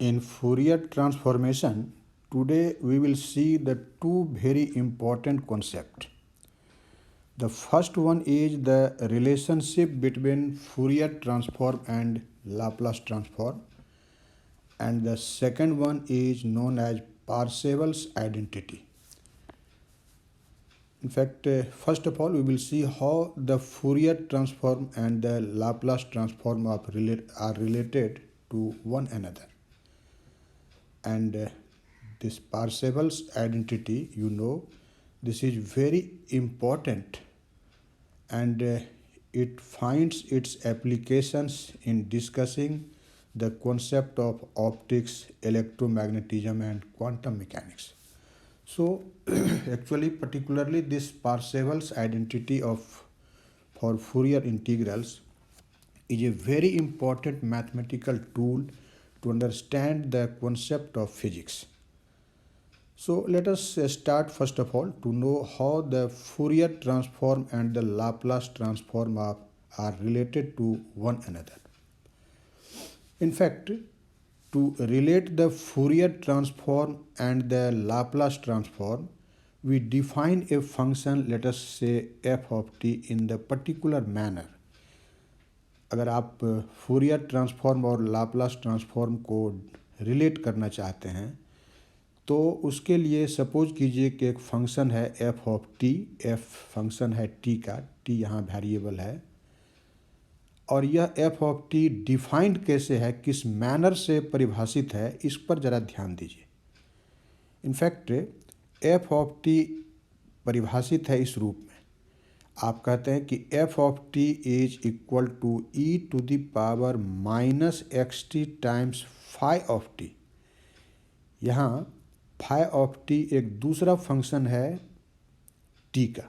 In Fourier transformation, today we will see the two very important concepts. The first one is the relationship between Fourier transform and Laplace transform, and the second one is known as Parseval's identity. In fact, first of all, we will see how the Fourier transform and the Laplace transform are related to one another. And this Parseval's identity, this is very important, and it finds its applications in discussing the concept of optics, electromagnetism, and quantum mechanics. So actually, particularly this Parseval's identity for Fourier integrals is a very important mathematical tool to understand the concept of physics. So let us start first of all to know how the Fourier transform and the Laplace transform are related to one another. In fact, to relate the Fourier transform and the Laplace transform, we define a function, let us say f of t, in the particular manner. अगर आप Fourier transform और Laplace transform को relate करना चाहते हैं तो उसके लिए सपोज कीजिए कि एक फंक्शन है F of T, F function है टी का, टी यहाँ वेरिएबल है, और यह एफ ऑफ टी डिफाइंड कैसे है, किस मैनर से परिभाषित है, इस पर ज़रा ध्यान दीजिए. इनफैक्ट एफ ऑफ टी परिभाषित है इस रूप में. आप कहते हैं कि F of T is equal to E to the power minus X T times phi of T. यहाँ फाई ऑफ टी एक दूसरा फंक्शन है टी का,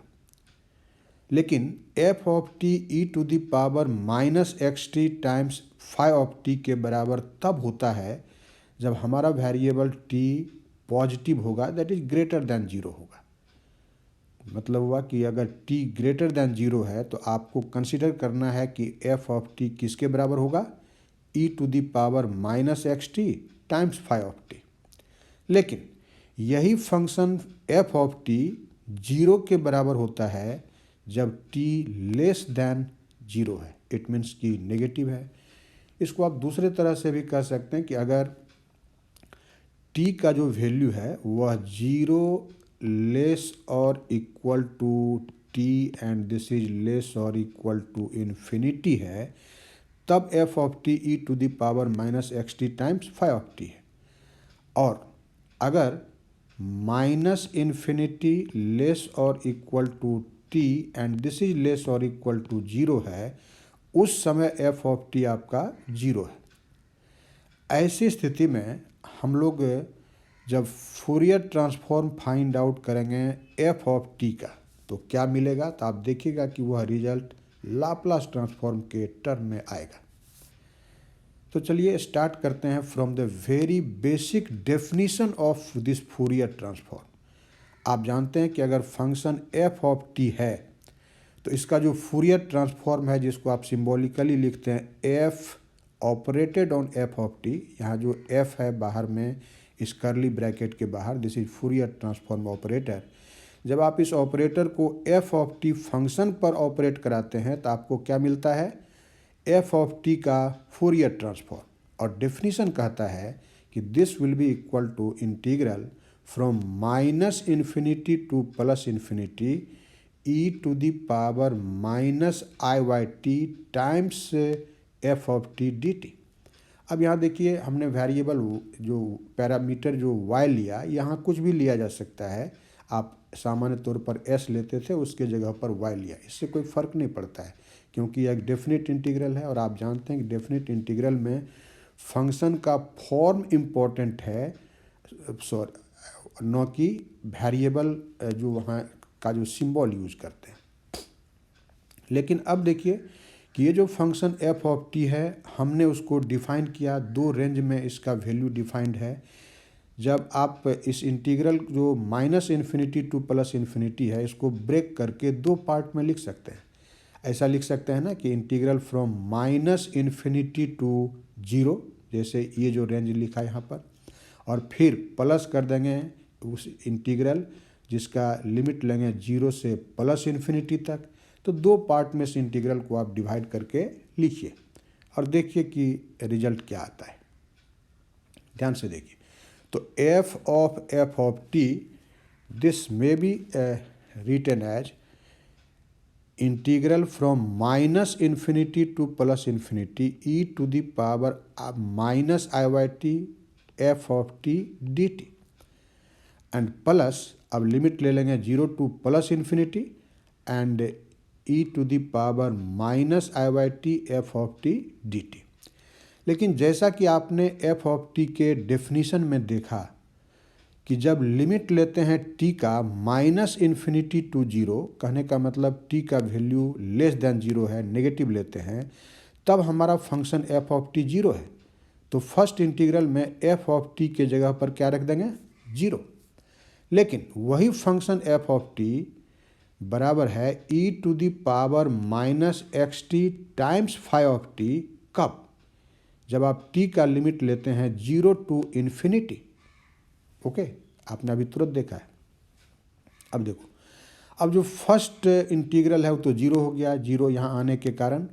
लेकिन F of T E to the power minus X T times phi of T के बराबर तब होता है जब हमारा वेरिएबल टी पॉजिटिव होगा, that is greater than zero होगा. मतलब हुआ कि अगर t ग्रेटर दैन जीरो है तो आपको कंसिडर करना है कि f ऑफ t किसके बराबर होगा, e to the power minus X T times phi of T. लेकिन यही function f of t zero के बराबर होता है जब t लेस दैन जीरो है. इट मीन्स कि नेगेटिव है. इसको आप दूसरे तरह से भी कह सकते हैं कि अगर t का जो वैल्यू है वह जीरो लेस और equal to T and this is less और इक्वल टू इन्फिनिटी है, तब F of T E to the power minus X T times phi of T है. और अगर माइनस इन्फिनिटी लेस और equal to T and this is less और equal to zero है, उस समय एफ ऑफ टी आपका जीरो है. ऐसी स्थिति में हम लोग जब फूरियर ट्रांसफॉर्म फाइंड आउट करेंगे एफ ऑफ टी का तो क्या मिलेगा, तो आप देखिएगा कि वह रिजल्ट लाप्लास ट्रांसफॉर्म के टर्म में आएगा. तो चलिए स्टार्ट करते हैं from the very basic definition of this Fourier transform. आप जानते हैं कि अगर फंक्शन एफ ऑफ टी है तो इसका जो फूरियर ट्रांसफॉर्म है, जिसको आप सिम्बॉलिकली लिखते हैं F operated on F of T, यहाँ जो एफ है बाहर में इस कर्ली ब्रैकेट के बाहर, this is Fourier transform operator. जब आप इस ऑपरेटर को एफ ऑफ टी फंक्शन पर ऑपरेट कराते हैं तो आपको क्या मिलता है, एफ ऑफ टी का फूरियर ट्रांसफॉर्म. और डेफिनीशन कहता है कि this will be equal to integral from minus infinity to plus infinity E to the power minus I Y T times F of T D T. अब यहाँ देखिए हमने variable जो पैरामीटर जो y लिया, यहाँ कुछ भी लिया जा सकता है. आप सामान्य तौर पर s लेते थे, उसके जगह पर y लिया, इससे कोई फ़र्क नहीं पड़ता है क्योंकि यह एक डेफिनेट इंटीग्रल है. और आप जानते हैं कि डेफिनेट इंटीग्रल में फंक्शन का फॉर्म इम्पोर्टेंट है, न कि वेरिएबल जो वहाँ का जो सिंबल यूज करते हैं. लेकिन अब देखिए कि ये जो फंक्शन एफ ऑफ टी है, हमने उसको डिफ़ाइन किया, दो रेंज में इसका वैल्यू डिफाइंड है. जब आप इस इंटीग्रल जो minus infinity to plus infinity है, इसको ब्रेक करके दो पार्ट में लिख सकते हैं. ऐसा लिख सकते हैं ना कि integral from minus infinity to zero, जैसे ये जो रेंज लिखा है यहाँ पर, और फिर प्लस कर देंगे उस इंटीग्रल जिसका लिमिट लेंगे 0 से प्लस इन्फिनिटी तक। तो दो पार्ट में से इंटीग्रल को आप डिवाइड करके लिखिए और देखिए कि रिजल्ट क्या आता है। ध्यान से देखिए, तो f of t this may be written as integral from minus infinity to plus infinity e to the power minus I by T F of T D T, and plus अब limit ले लेंगे 0 to plus infinity and e to the power minus I by T F of T D T. लेकिन जैसा कि आपने F of T के definition में देखा कि जब लिमिट लेते हैं t का माइनस इन्फिनिटी टू 0, कहने का मतलब t का वैल्यू लेस देन 0 है, नेगेटिव लेते हैं, तब हमारा फंक्शन एफ ऑफ टी 0 है। तो फर्स्ट इंटीग्रल में एफ ऑफ टी के जगह पर क्या रख देंगे, 0। लेकिन वही फंक्शन एफ ऑफ टी बराबर है e to the power minus X T times five of T. कब? जब आप t का लिमिट लेते हैं 0 टू इन्फिनिटी। ओके, आपने अभी तुरंत देखा है। अब देखो, अब जो फर्स्ट इंटीग्रल है वो तो 0 हो गया, 0 यहाँ आने के कारण,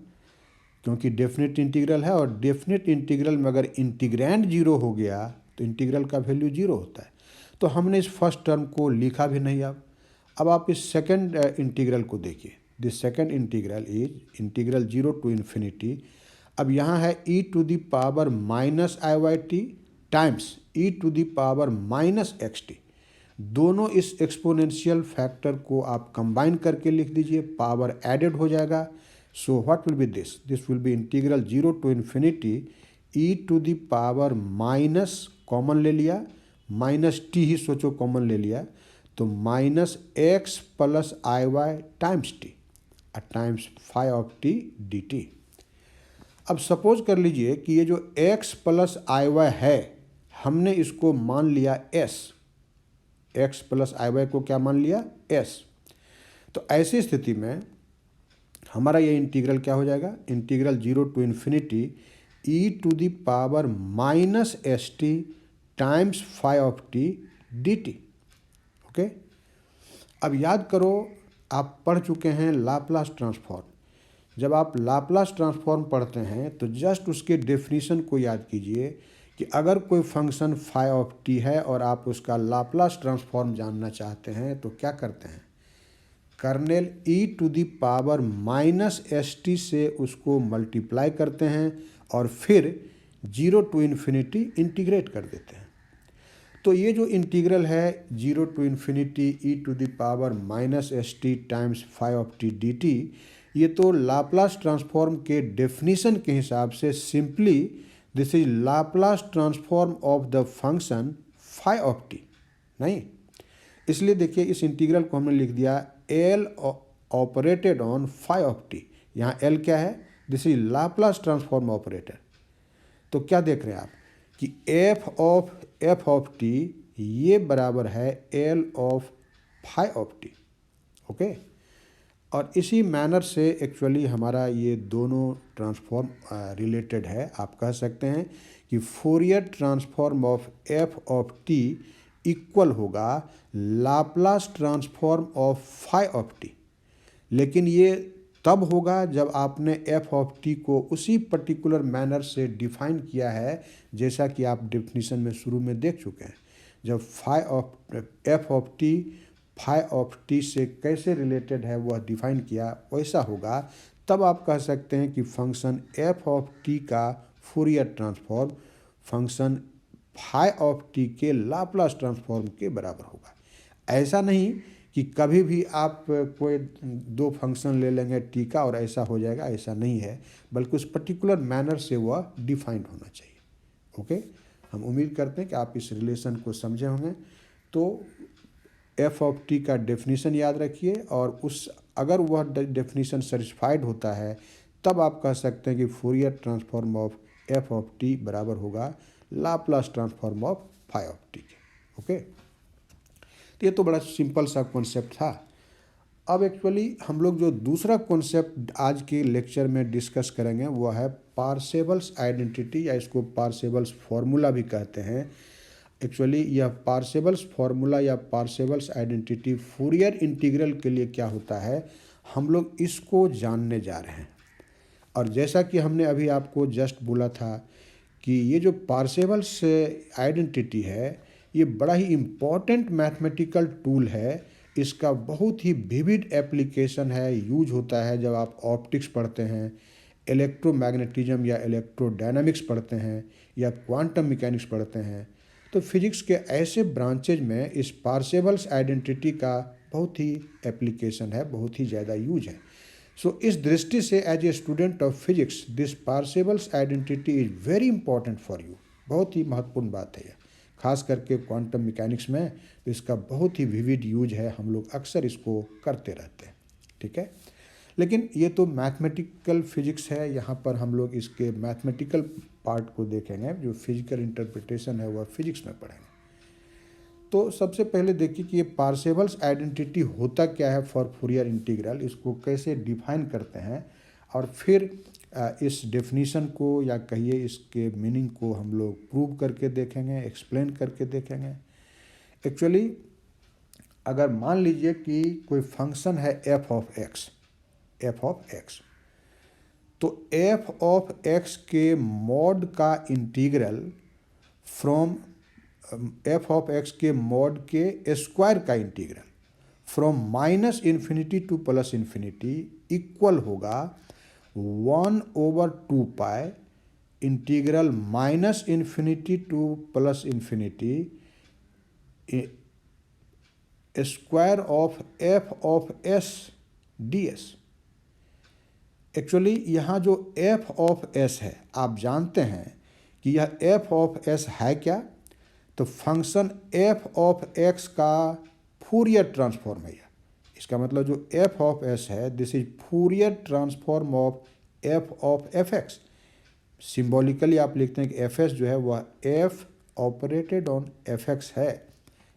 क्योंकि डेफिनेट इंटीग्रल है और डेफिनेट इंटीग्रल में अगर इंटीग्रैंड 0 हो गया तो इंटीग्रल का वैल्यू 0 होता है। तो हमने इस फर्स्ट टर्म को लिखा भी नहीं। अब आप इस सेकंड इंटीग्रल को देखिए। This second integral is integral 0 to infinity. अब यहाँ है e to the power minus I by T times e to the power minus X T. दोनों इस एक्सपोनेंशियल फैक्टर को आप कंबाइन करके लिख दीजिए, पावर एडेड हो जाएगा। So what will be this will be integral 0 to infinity e to the power minus, common ले लिया, माइनस टी ही सोचो कॉमन ले लिया, तो minus X plus I Y times T times five of T D T. अब suppose कर लीजिए कि ये जो x प्लस आई वाई है, हमने इसको मान लिया s, x plus I Y को क्या मान लिया, s। तो ऐसी स्थिति में हमारा ये इंटीग्रल क्या हो जाएगा, integral 0 to infinity e to the power minus S T times five of T D T. Okay, अब याद करो, आप पढ़ चुके हैं लाप्लास ट्रांसफॉर्म। जब आप लाप्लास ट्रांसफॉर्म पढ़ते हैं तो जस्ट उसके डेफिनीशन को याद कीजिए कि अगर कोई फंक्शन फाइव ऑफ टी है और आप उसका लाप्लास ट्रांसफॉर्म जानना चाहते हैं तो क्या करते हैं, kernel e to the power minus S T से उसको मल्टीप्लाई करते हैं और फिर 0 टू इन्फिनिटी इंटीग्रेट कर देते हैं। तो ये जो इंटीग्रल है 0 to infinity e to the power minus S T times five of T D T, ये तो लाप्लास ट्रांसफॉर्म के डेफिनीशन के हिसाब से simply this is Laplace transform of the function five of T नहीं। इसलिए देखिए, इस इंटीग्रल को हमने लिख दिया L operated on five of T. यहाँ एल क्या है, this is Laplace transform operator. तो क्या देख रहे हैं आप कि एफ ऑफ टी ये बराबर है L of five of T. Okay, और इसी मैनर से एक्चुअली हमारा ये दोनों ट्रांसफॉर्म रिलेटेड है। आप कह सकते हैं कि Fourier transform of F of T equal होगा Laplace transform of five of T. लेकिन ये तब होगा जब आपने एफ ऑफ टी को उसी पर्टिकुलर मैनर से डिफाइन किया है जैसा कि आप डेफिनीशन में शुरू में देख चुके हैं। जब F of T five of T से कैसे रिलेटेड है वह डिफाइन किया, वैसा होगा, तब आप कह सकते हैं कि फंक्शन एफ ऑफ टी का Fourier transform function five of T के लाप्लास ट्रांसफॉर्म के बराबर होगा। ऐसा नहीं कि कभी भी आप कोई दो फंक्शन ले लेंगे टी का और ऐसा हो जाएगा, ऐसा नहीं है, बल्कि उस पर्टिकुलर मैनर से वह डिफाइंड होना चाहिए। ओके, हम उम्मीद करते हैं कि आप इस रिलेशन को समझे होंगे। तो एफ ऑफ टी का डेफिनीशन याद रखिए और अगर वह डेफिनीशन सेटिस्फाइड होता है तब आप कह सकते हैं कि Fourier transform of F of T बराबर होगा Laplace transform of five of T के। ओके, तो ये तो बड़ा सिंपल सा कॉन्सेप्ट था। अब एक्चुअली हम लोग जो दूसरा कॉन्सेप्ट आज के लेक्चर में डिस्कस करेंगे वो है पार्सेवल्स आइडेंटिटी, या इसको पार्सेवल्स फार्मूला भी कहते हैं। एक्चुअली यह पार्सेवल्स फार्मूला या पार्सेवल्स आइडेंटिटी फूरियर इंटीग्रल के लिए क्या होता है, हम लोग इसको जानने जा रहे हैं। और जैसा कि हमने अभी आपको जस्ट बोला था कि ये जो पार्सेवल्स आइडेंटिटी है ये बड़ा ही इम्पॉर्टेंट मैथमेटिकल टूल है। इसका बहुत ही विविड एप्लीकेशन है, यूज होता है जब आप ऑप्टिक्स पढ़ते हैं, इलेक्ट्रोमैग्नेटिज्म या इलेक्ट्रोडायनामिक्स पढ़ते हैं, या क्वांटम मैकेनिक्स पढ़ते हैं। तो फिजिक्स के ऐसे ब्रांचेज में इस पार्सेवल्स आइडेंटिटी का बहुत ही एप्लीकेशन है, बहुत ही ज़्यादा यूज है। सो इस दृष्टि से as a student of physics this Parseval's identity is very important for you. बहुत ही महत्वपूर्ण बात है यह, खास करके क्वांटम मैकेनिक्स में तो इसका बहुत ही विविड यूज है, हम लोग अक्सर इसको करते रहते हैं। ठीक है, लेकिन ये तो मैथमेटिकल फिजिक्स है, यहाँ पर हम लोग इसके मैथमेटिकल पार्ट को देखेंगे, जो फिजिकल इंटरप्रिटेशन है वह फिजिक्स में पढ़ेंगे। तो सबसे पहले देखिए कि ये पार्सेवल्स आइडेंटिटी होता क्या है फॉर फूरियर इंटीग्रल, इसको कैसे डिफाइन करते हैं, और फिर इस डेफिनीशन को या कहिए इसके मीनिंग को हम लोग प्रूव करके देखेंगे, एक्सप्लेन करके देखेंगे। एक्चुअली अगर मान लीजिए कि कोई फंक्शन है एफ ऑफ एक्स, तो एफ ऑफ एक्स के मॉड का integral from F of x के मॉड के स्क्वायर का integral from minus infinity to plus infinity equal होगा 1/2 pi integral minus infinity to plus infinity square of F of S D S. Actually यहाँ जो F of S है, आप जानते हैं कि यह एफ ऑफ एस है क्या, तो फंक्शन एफ ऑफ एक्स का फूरियर ट्रांसफॉर्म है। इसका मतलब जो एफ ऑफ एस है this is Fourier transform of f x. Symbolically आप लिखते हैं कि एफ एस जो है वह F operated on F x है।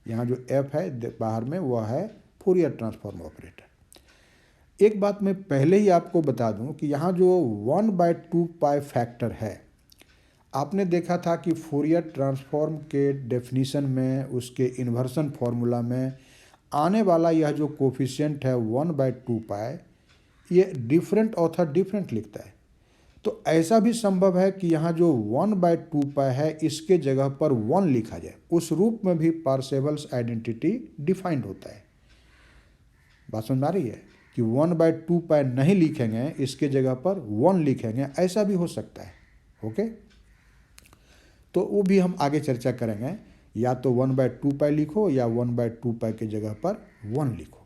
यहाँ जो एफ है बाहर में वह है फूरियर ट्रांसफॉर्म ऑपरेटर। एक बात मैं पहले ही आपको बता दूं कि यहाँ जो 1/2 पाई फैक्टर है, आपने देखा था कि फूरियर ट्रांसफॉर्म के डेफिनीशन में उसके इन्वर्सन फार्मूला में आने वाला यह जो कोफिशिएंट है 1/2 पाई, ये डिफरेंट ऑथर डिफरेंट लिखता है। तो ऐसा भी संभव है कि यहाँ जो 1/2 पाई है इसके जगह पर 1 लिखा जाए, उस रूप में भी पार्सेवल्स आइडेंटिटी डिफाइंड होता है। बात समझ आ रही है कि 1/2 पाई नहीं लिखेंगे, इसके जगह पर 1 लिखेंगे, ऐसा भी हो सकता है। ओके, तो वो भी हम आगे चर्चा करेंगे। या तो 1/2 पाई लिखो या 1/2 पाई के जगह पर 1 लिखो।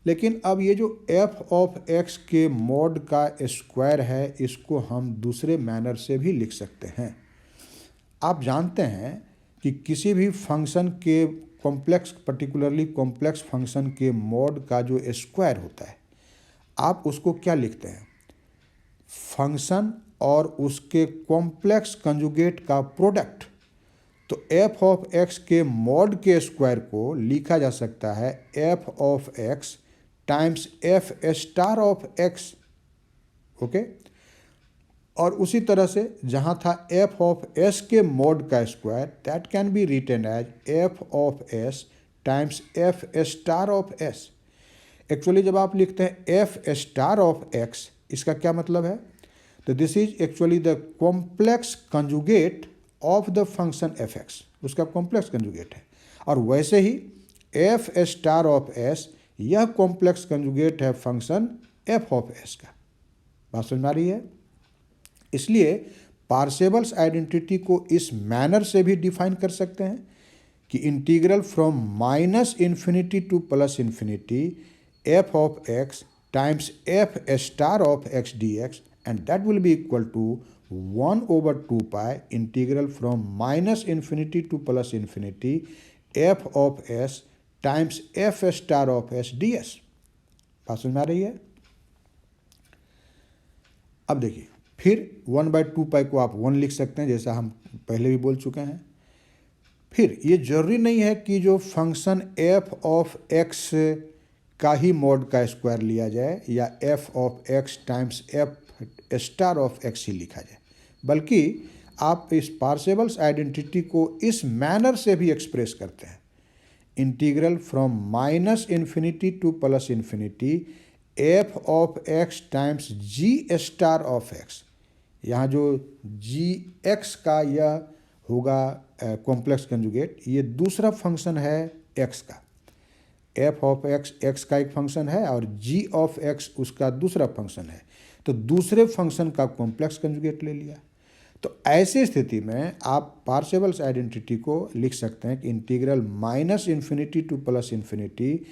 लेकिन अब ये जो एफ ऑफ एक्स के मॉड का स्क्वायर है, इसको हम दूसरे मैनर से भी लिख सकते हैं। आप जानते हैं कि किसी भी फंक्शन के कॉम्प्लेक्स, पर्टिकुलरली कॉम्प्लेक्स फंक्शन के मॉड का जो स्क्वायर होता है, आप उसको क्या लिखते हैं, फंक्शन और उसके कॉम्प्लेक्स कंजुगेट का प्रोडक्ट। तो एफ ऑफ एक्स के मॉड के स्क्वायर को लिखा जा सकता है F of X times F star of X. Okay, और उसी तरह से जहाँ था एफ ऑफ एस के मॉड का square, that can be written as F of S times F star of S. Actually जब आप लिखते हैं एफ स्टार ऑफ एक्स, इसका क्या मतलब है, तो this is actually the complex conjugate of the function F x, उसका कॉम्प्लेक्स कंजुगेट है। और वैसे ही एफ स्टार ऑफ एस यह कॉम्प्लेक्स कंजुगेट है फंक्शन एफ ऑफ एस का। बात समझ में आ रही है। इसलिए पार्सेवल्स आइडेंटिटी को इस मैनर से भी डिफाइन कर सकते हैं कि integral from minus infinity to plus infinity F of X times F star of X D x, and that will be equal to 1/2 pi integral from minus infinity to plus infinity f of s times f star of s ds। बात समझ में आ रही है। अब देखिए, फिर 1/2 पाई को आप 1 लिख सकते हैं, जैसा हम पहले भी बोल चुके हैं। फिर ये जरूरी नहीं है कि जो फंक्शन एफ ऑफ एक्स का ही मॉड का स्क्वायर लिया जाए या F of X times F star of X ही लिखा जाए, बल्कि आप इस पार्सेवल्स आइडेंटिटी को इस मैनर से भी एक्सप्रेस करते हैं, integral from minus infinity to plus infinity F of X times G star of X. यहाँ जो जी एक्स का यह होगा कॉम्प्लेक्स कंजुगेट, ये दूसरा फंक्शन है एक्स का। एफ ऑफ एक्स एक्स का एक फंक्शन है और जी ऑफ एक्स उसका दूसरा फंक्शन है, तो दूसरे फंक्शन का कॉम्प्लेक्स कंजुगेट ले लिया। तो ऐसी स्थिति में आप पार्सेवल्स आइडेंटिटी को लिख सकते हैं कि integral minus infinity to plus infinity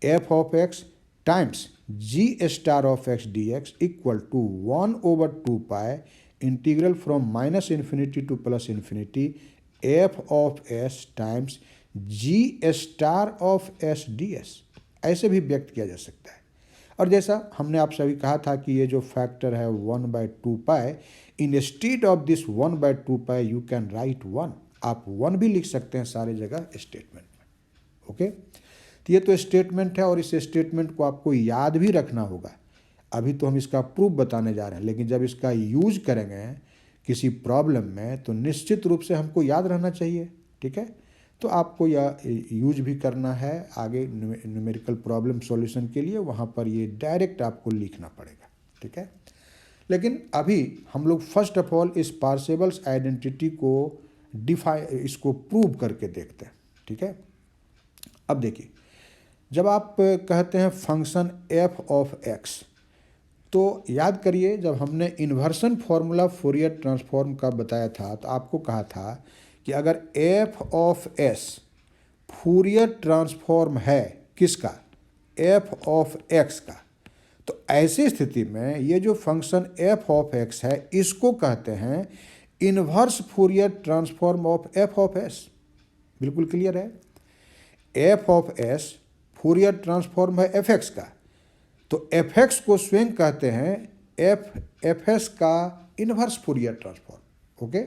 F of X times G star of X D X equal to 1/2 integral from minus infinity to plus infinity F of S times G star of S D S, ऐसे भी व्यक्त किया जा सकता है। और जैसा हमने आप सभी कहा था कि ये जो फैक्टर है 1/2, instead of this 1/2 you can write 1, आप 1 भी लिख सकते हैं सारे जगह स्टेटमेंट में। ओके, तो ये तो स्टेटमेंट है और इस स्टेटमेंट को आपको याद भी रखना होगा। अभी तो हम इसका प्रूफ बताने जा रहे हैं, लेकिन जब इसका यूज करेंगे किसी प्रॉब्लम में तो निश्चित रूप से हमको याद रहना चाहिए। ठीक है, तो आपको यह यूज भी करना है आगे न्यूमेरिकल प्रॉब्लम सॉल्यूशन के लिए, वहाँ पर ये डायरेक्ट आपको लिखना पड़ेगा। ठीक है, लेकिन अभी हम लोग फर्स्ट ऑफ ऑल इस पार्सेवल्स आइडेंटिटी को इसको प्रूव करके देखते हैं। ठीक है, अब देखिए, जब आप कहते हैं फंक्शन एफ ऑफ एक्स, तो याद करिए जब हमने इन्वर्सन फॉर्मूला फूरियर ट्रांसफॉर्म का बताया था तो आपको कहा था कि अगर F of S Fourier transform है किसका, एफ ऑफ एक्स का, तो ऐसी स्थिति में ये जो फंक्शन एफ ऑफ एक्स है इसको कहते हैं inverse Fourier transform of F of S. बिल्कुल क्लियर है, F of S Fourier transform है एफ एक्स का, तो एफ एक्स को स्वयं कहते हैं एफ एस का इन्वर्स फूरियर ट्रांसफॉर्म। ओके,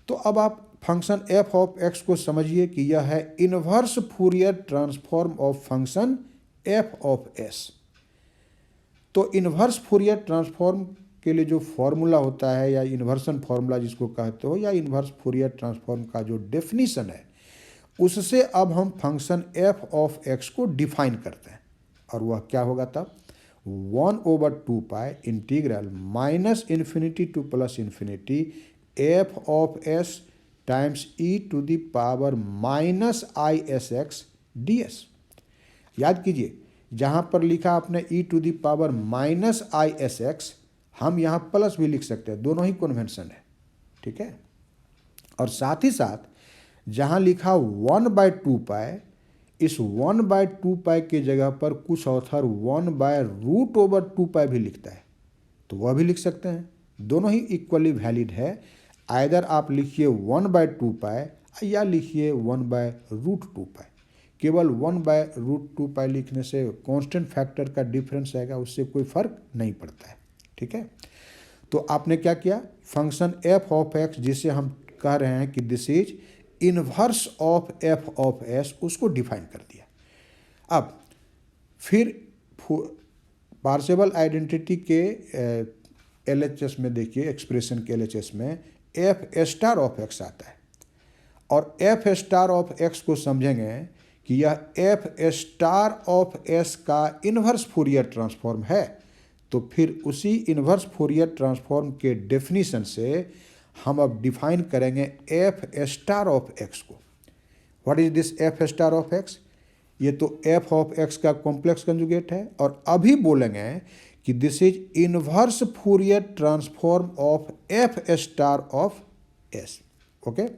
तो अब आप फंक्शन एफ ऑफ एक्स को समझिए कि यह है inverse Fourier transform of function f of S. तो इन्वर्स फूरियर ट्रांसफॉर्म के लिए जो फॉर्मूला होता है या इन्वर्सन फॉर्मूला जिसको कहते हो या इन्वर्स फूरियर ट्रांसफॉर्म का जो डेफिनीशन है, उससे अब हम फंक्शन एफ ऑफ एक्स को डिफाइन करते हैं, और वह क्या होगा तब 1/2 integral minus infinity to plus infinity F of S times E to the power minus I S x D s. याद कीजिए, जहाँ पर लिखा आपने e to the power minus I S x, हम यहाँ प्लस भी लिख सकते हैं, दोनों ही कन्वेंशन है। ठीक है, और साथ ही साथ जहाँ लिखा 1/2, इस 1/2 के जगह पर कुछ ऑथर 1/√2 भी लिखता है, तो वह भी लिख सकते हैं। दोनों ही इक्वली वैलिड है। आइदर आप लिखिए 1/2 या लिखिए 1/√2। केवल 1/√2 लिखने से कांस्टेंट फैक्टर का डिफरेंस आएगा, उससे कोई फर्क नहीं पड़ता है। ठीक है, तो आपने क्या किया, फंक्शन एफ ऑफ एक्स जिसे हम कह रहे हैं कि this is inverse of F of S, उसको डिफाइन कर दिया। अब फिर पार्सेवल आइडेंटिटी के एलएचएस में देखिए, एक्सप्रेशन के एलएचएस में एफ स्टार ऑफ एक्स आता है, और एफ स्टार ऑफ एक्स को समझेंगे कि यह एफ स्टार ऑफ एस का इन्वर्स फूरियर ट्रांसफॉर्म है, तो फिर उसी इन्वर्स फूरियर ट्रांसफॉर्म के डेफिनीशन से हम अब डिफाइन करेंगे एफ स्टार ऑफ एक्स को। What is this F star of x? ये तो एफ ऑफ एक्स का कॉम्प्लेक्स कंजुगेट है, और अभी बोलेंगे कि this is inverse Fourier transform of F star of S. Okay,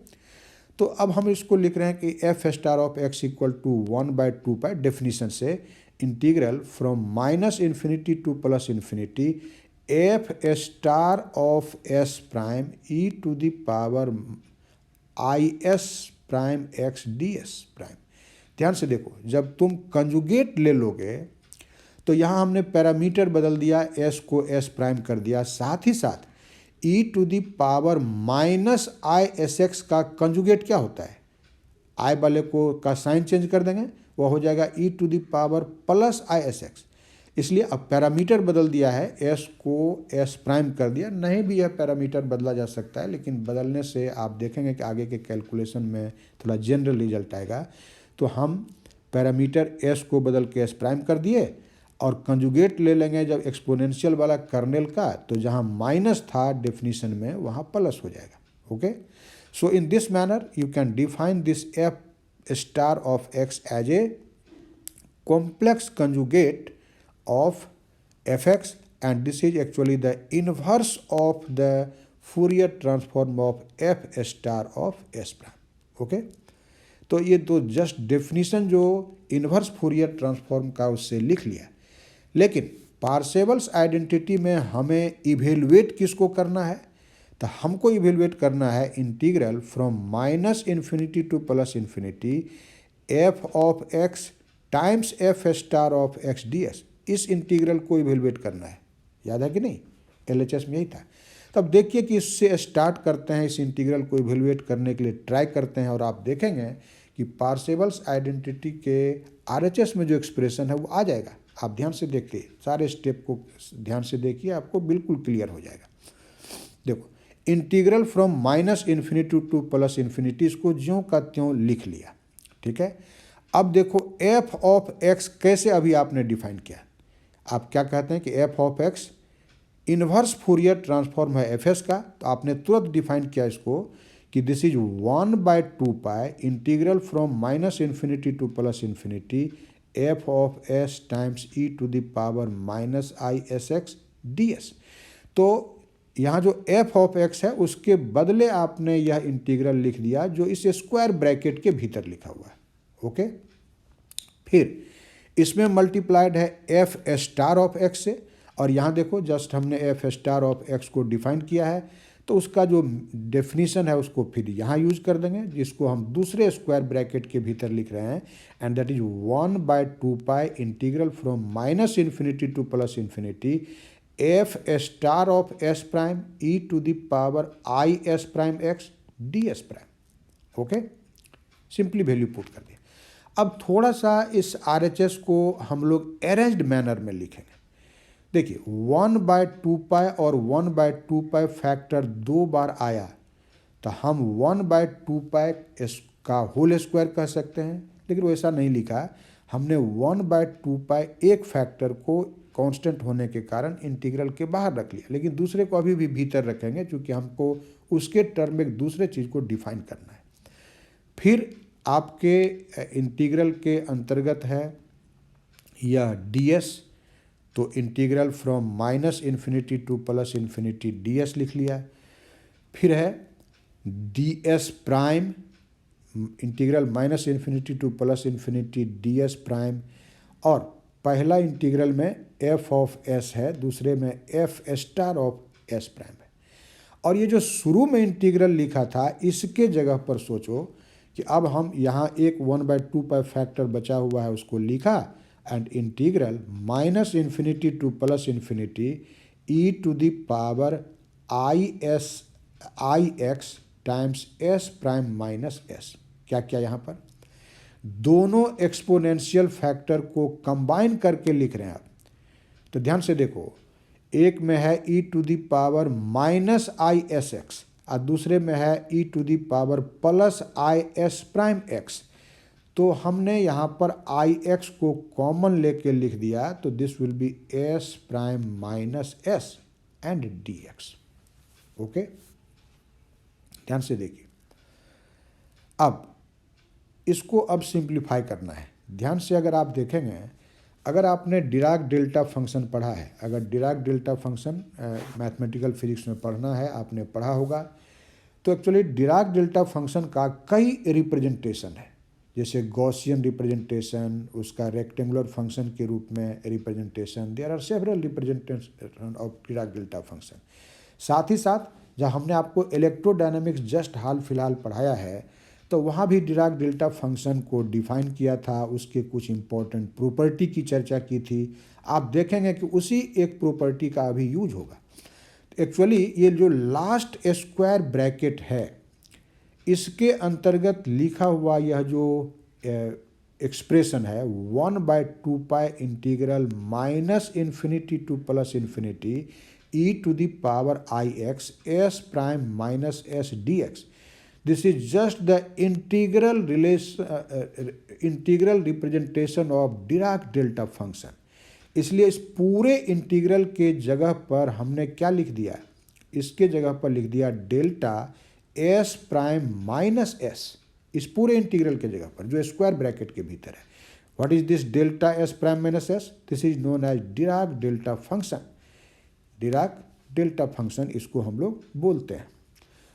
तो अब हम इसको लिख रहे हैं कि F star of x equal to 1/2 definition से integral from minus infinity to plus infinity F star of S prime E to the power I S prime x D S prime. ध्यान से देखो, जब तुम कंजुगेट ले लोगे तो यहाँ हमने पैरामीटर बदल दिया, एस को एस प्राइम कर दिया, साथ ही साथ e to the power minus I S x का कंजुगेट क्या होता है, आई वाले को का साइन चेंज कर देंगे, वो हो जाएगा e to the power plus I S X. इसलिए अब पैरामीटर बदल दिया है, s को s प्राइम कर दिया। नहीं भी यह पैरामीटर बदला जा सकता है, लेकिन बदलने से आप देखेंगे कि आगे के कैलकुलेशन में थोड़ा जनरल रिजल्ट आएगा। तो हम पैरामीटर s को बदल के s प्राइम कर दिए और कंजुगेट ले लेंगे जब एक्सपोनेंशियल वाला कर्नेल का, तो जहाँ माइनस था डेफिनीशन में वहाँ प्लस हो जाएगा। Okay, so in this manner you can define this F star of X as a complex conjugate of fx, and this is actually the inverse of the Fourier transform of f star of s prime. Okay, तो ये तो just definition जो inverse Fourier transform का उससे लिख लिया। लेकिन पार्सेवल्स identity में हमें इवेलुएट किसको करना है? तो हमको इवेलुएट करना है integral from minus infinity to plus infinity F of X times F star of X D S. इस इंटीग्रल को इवेलुएट करना है, याद है कि नहीं? एलएचएस में यही था। तब देखिए कि इससे स्टार्ट करते हैं, इस इंटीग्रल को इवेलुएट करने के लिए ट्राई करते हैं, और आप देखेंगे कि पार्सेवल्स आइडेंटिटी के आरएचएस में जो एक्सप्रेशन है वो आ जाएगा। आप ध्यान से देखिए, सारे स्टेप को ध्यान से देखिए, आपको बिल्कुल क्लियर हो जाएगा। देखो, integral from minus infinity to plus infinity, इसको ज्यों का त्यों लिख लिया। ठीक है, अब देखो एफ ऑफ एक्स कैसे अभी आपने डिफाइन किया। आप क्या कहते हैं कि F of X inverse Fourier transform है एफ एस का, तो आपने तुरंत डिफाइन किया इसको कि this is 1/2 pi integral from minus infinity to plus infinity F of S times E to the power minus I S x D S. तो यहाँ जो एफ ऑफ एक्स है उसके बदले आपने यह इंटीग्रल लिख दिया जो इस स्क्वायर ब्रैकेट के भीतर लिखा हुआ है। ओके, फिर इसमें मल्टीप्लाइड है एफ स्टार ऑफ एक्स से, और यहाँ देखो जस्ट हमने एफ स्टार ऑफ एक्स को डिफाइन किया है, तो उसका जो डेफिनीशन है उसको फिर यहाँ यूज कर देंगे, जिसको हम दूसरे स्क्वायर ब्रैकेट के भीतर लिख रहे हैं, and that is 1/2 pi integral from minus infinity to plus infinity F star of S prime E to the power I S prime x D S prime. Okay, simply value put कर दिया। अब थोड़ा सा इस RHS को हम लोग arranged manner में लिखेंगे। देखिए 1/2 पाई और 1/2 पाई फैक्टर 2 बार आया, तो हम 1/2 पाई इसका होल स्क्वायर कह सकते हैं, लेकिन वैसा नहीं लिखा। हमने 1/2 पाई एक फैक्टर को कांस्टेंट होने के कारण इंटीग्रल के बाहर रख लिया, लेकिन दूसरे को अभी भी भीतर रखेंगे क्योंकि हमको उसके टर्म में एक दूसरे चीज़ को डिफाइन करना है। फिर आपके इंटीग्रल के अंतर्गत है यह डी एस, तो integral from minus infinity to plus infinity D S लिख लिया। फिर है D S prime, integral minus infinity to plus infinity D S prime, और पहला इंटीग्रल में एफ ऑफ एस है, दूसरे में F star of S prime है। और ये जो शुरू में इंटीग्रल लिखा था इसके जगह पर सोचो कि अब हम यहाँ एक 1/2 पाई फैक्टर बचा हुआ है उसको लिखा, and integral minus infinity to plus infinity E to the power I X times S prime minus S. क्या क्या यहाँ पर दोनों एक्सपोनेंशियल फैक्टर को कंबाइन करके लिख रहे हैं आप, तो ध्यान से देखो, एक में है e to the power minus I S x और दूसरे में है e to the power plus I S prime x. तो हमने यहाँ पर आई एक्स को कॉमन लेके लिख दिया, तो this will B S prime minus S and D x. Okay, ध्यान से देखिए। अब इसको अब सिंप्लीफाई करना है। ध्यान से अगर आप देखेंगे, अगर आपने डिराक डेल्टा फंक्शन पढ़ा है, अगर Dirac delta function mathematical physics में पढ़ना है, आपने पढ़ा होगा, तो एक्चुअली डिराक डेल्टा फंक्शन का कई रिप्रेजेंटेशन है, जैसे गॉसियन रिप्रेजेंटेशन, उसका रेक्टेंगुलर फंक्शन के रूप में representation, there are several representation of Dirac delta function. साथ ही साथ जब हमने आपको इलेक्ट्रोडायनामिक्स जस्ट हाल फिलहाल पढ़ाया है, तो वहाँ भी डिराक डेल्टा फंक्शन को डिफाइन किया था, उसके कुछ इम्पोर्टेंट प्रॉपर्टी की चर्चा की थी। आप देखेंगे कि उसी एक प्रॉपर्टी का अभी यूज होगा। एक्चुअली ये जो लास्ट स्क्वायर ब्रैकेट है, इसके अंतर्गत लिखा हुआ यह जो एक्सप्रेशन है 1/2 integral minus infinity to plus infinity E to the power I X S prime minus S D X. This is just the integral representation of Dirac delta function. इसलिए इस पूरे इंटीग्रल के जगह पर हमने क्या लिख दिया, इसके जगह पर लिख दिया delta S prime minus S, इस पूरे इंटीग्रल के जगह पर जो स्क्वायर ब्रैकेट के भीतर है। What is this delta S prime minus S? This is known as Dirac delta function. Dirac delta function इसको हम लोग बोलते हैं।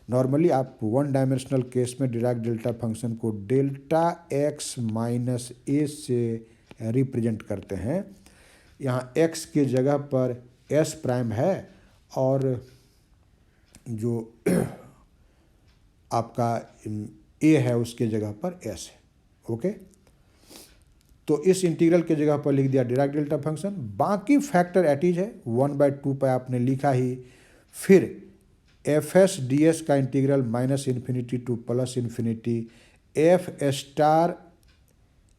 नॉर्मली आप वन डायमेंशनल केस में डिराक डेल्टा फंक्शन को डेल्टा एक्स माइनस ए से रिप्रेजेंट करते हैं। यहाँ एक्स के जगह पर एस प्राइम है और जो आपका ए है उसके जगह पर एस है। ओके, तो इस इंटीग्रल के जगह पर लिख दिया डिराक डेल्टा फंक्शन। बाकी फैक्टर एटीज है 1/2 आपने लिखा ही। फिर एफ एस डी एस का integral minus infinity to plus infinity, F star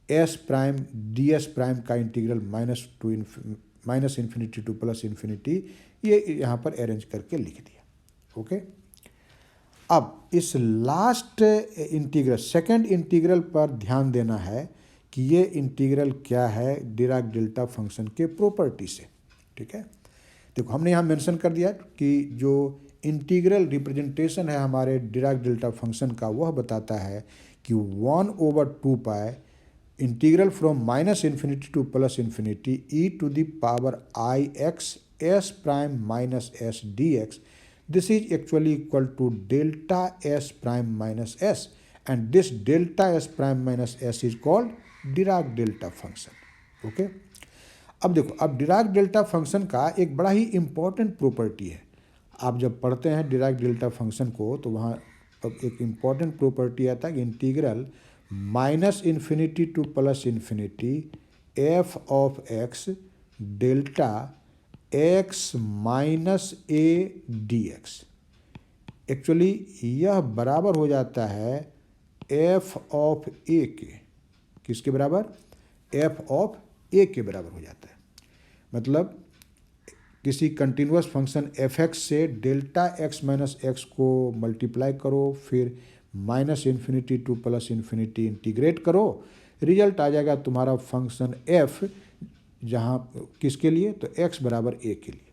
s prime d S prime का integral minus infinity to plus infinity, ये यहाँ पर अरेंज करके लिख दिया। ओके, अब इस लास्ट इंटीग्रल सेकंड इंटीग्रल पर ध्यान देना है कि ये इंटीग्रल क्या है डिराक डेल्टा फंक्शन के प्रॉपर्टी से। ठीक है, देखो हमने यहाँ मेंशन कर दिया कि जो इंटीग्रल रिप्रेजेंटेशन है हमारे डिराक डेल्टा फंक्शन का, वह बताता है कि 1/2 integral from minus infinity to plus infinity E to the power I X S prime minus S D X. This is actually equal to delta s prime minus s, and this delta s prime minus s is called Dirac delta function. Okay? अब देखो, अब Dirac delta function का एक बड़ा ही important property है। आप जब पढ़ते हैं डिराक डेल्टा फंक्शन को तो वहाँ एक इम्पॉर्टेंट प्रॉपर्टी आता है कि integral minus infinity to plus infinity F of x delta X minus A D x. Actually यह बराबर हो जाता है एफ ऑफ ए के, किसके बराबर? एफ ऑफ ए के बराबर हो जाता है। मतलब किसी कंटिन्यूअस फंक्शन एफ एक्स से डेल्टा एक्स माइनस एक्स को मल्टीप्लाई करो, फिर minus infinity to plus infinity integrate करो, रिजल्ट आ जाएगा तुम्हारा फंक्शन एफ, जहाँ किसके लिए? तो x बराबर a के लिए।